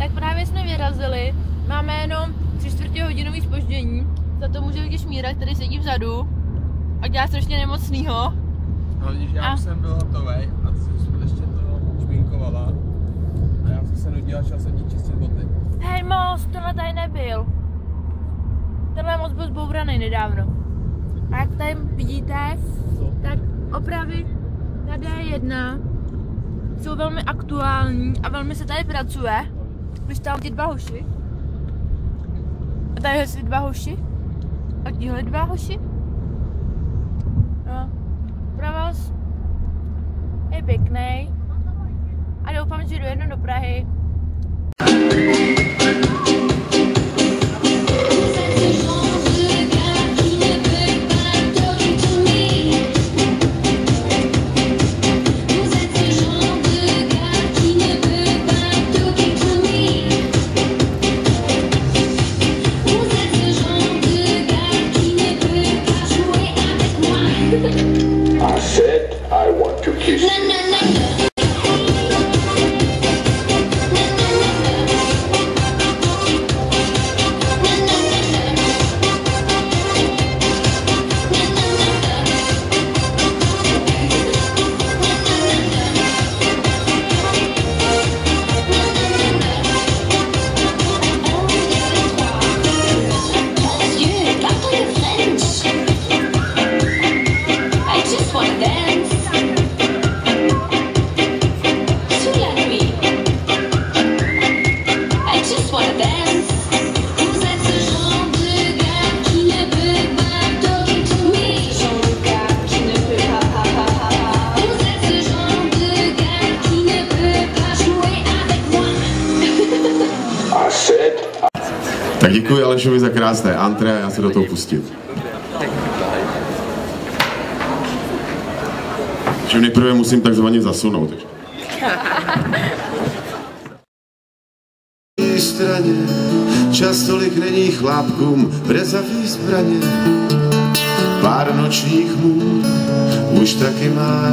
Tak právě jsme vyrazili, máme jenom 3/4 hodinový zpoždění, za to může vidět Šmíra, který sedí vzadu a dělá strašně nemocnýho. No vidíš, já už jsem byl hotovej a ty jsi ještě to šminkovala a já jsem se nudil a šel jsem jí čistit boty. Hej most, tohle tady nebyl. Tenhle most byl zbouraný nedávno. A jak tady vidíte, tak opravy na D1 jsou velmi aktuální a velmi se tady pracuje. Když tam ty 2 hoši. A tady jsou 2 hoši. A tihle 2 hoši. No, provoz je pěkný. A doufám, že dojednu do Prahy. I said I want to kiss you. Tak děkuji Alešovi za krásné antré a já se do toho pustím. Že nejprve musím takzvaně zasunout. Straně, čas tolik není chlápkům brezavý zbraně. Pár nočních můd už taky má.